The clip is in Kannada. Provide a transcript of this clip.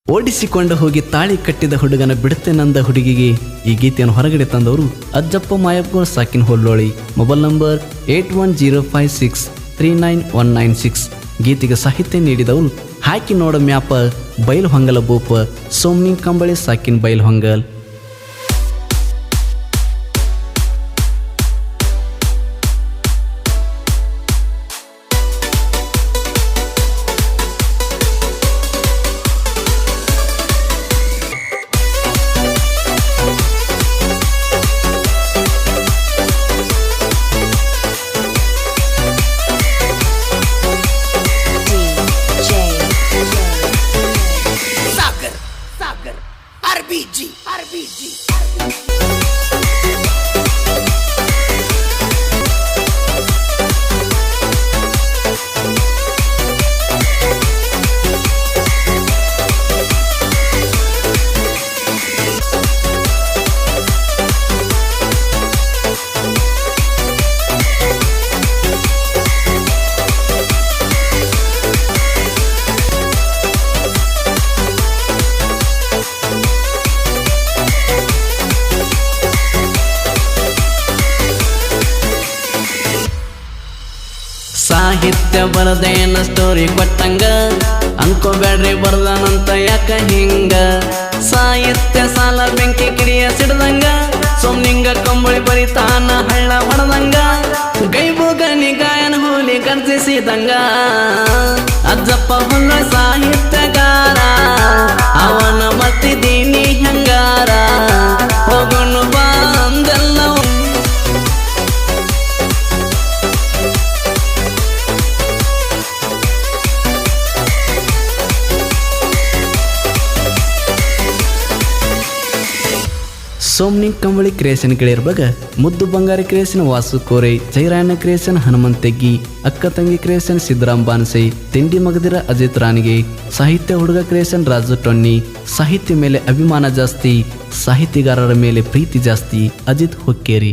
ಓಡಿಸಿಕೊಂಡು ಹೋಗಿ ತಾಳಿ ಕಟ್ಟಿದ ಹುಡುಗನ ಬಿಡುತ್ತೇನಂದ ಹುಡುಗಿಗೆ ಈ ಗೀತೆಯನ್ನು ಹೊರಗಡೆ ತಂದವರು ಅಜ್ಜಪ್ಪ ಮಾಯಪ್ಪ ಸಾಕಿನ್ ಹೊಳ್ಳೋಳಿ. Mobile number 8105639196. ಗೀತೆಗೆ ಸಾಹಿತ್ಯ ನೀಡಿದವರು ಹಾಕಿ ನೋಡ ಮ್ಯಾಪ ಬೈಲ್ ಹೊಂಗಲ ಬೂಪ ಸೋಮ್ನಿ ಕಂಬಳಿ ಸಾಕಿನ್ ಬೈಲ್ ಹೊಂಗಲ್. RBG. ಸಾಹಿತ್ಯ ಬರದೇನ ಸ್ಟೋರಿ ಕೊಟ್ಟಂಗ ಅನ್ಕೋಬೇಡ್ರಿ ಬರ್ದಾನಂತ ಯಾಕ ಹಿಂಗ. ಸಾಹಿತ್ಯ ಸಾಲ ಬೆಂಕಿ ಕಿಡಿಯ ಸಿಡ್ದಂಗ ಸೋಮ್ನಿಂಗ ಕಂಬಳಿ ಬರಿತಾನ ಹಳ್ಳ ಹೊಡೆದಂಗ ಗೈಬುಗನಿ ಗಾಯನ ಹೋಲಿ ಕರ್ಜಿಸಿದಂಗ. ಅಜ್ಜಪ್ಪ ಹೊಲ್ಲ ಸಾಹಿತ್ಯಗಾರ ಅವನ ಮತ್ತಿದೀನಿ ಹಂಗಾರ ಹೋಗೋನು ಬಾ ಅಂದೆಲ್ಲ. ಸೋಮ್ನಿ ಕಂಬಳಿ ಕ್ರಿಯೇಷನ್ ಗೆಳೆಯರ್ಬಾಗ ಮುದ್ದು ಬಂಗಾರಿ ಕ್ರಿಯೇಷನ್ ವಾಸು ಕೋರೆ, ಜೈರಾಯಣ ಕ್ರಿಯೇಷನ್ ಹನುಮಂತೆಗ್ಗಿ, ಅಕ್ಕ ತಂಗಿ ಕ್ರಿಯೇಷನ್ ಸಿದ್ದರಾಮ್ ಬಾನ್ಸೆ, ತಿಂಡಿ ಮಗದಿರ ಅಜಿತ್ ರಾಣಿಗೆ, ಸಾಹಿತ್ಯ ಹುಡುಗ ಕ್ರಿಯೇಷನ್ ರಾಜು ಟೊನ್ನಿ. ಸಾಹಿತ್ಯ ಮೇಲೆ ಅಭಿಮಾನ ಜಾಸ್ತಿ, ಸಾಹಿತ್ಯಗಾರರ ಮೇಲೆ ಪ್ರೀತಿ ಜಾಸ್ತಿ ಅಜಿತ್ ಹುಕ್ಕೇರಿ.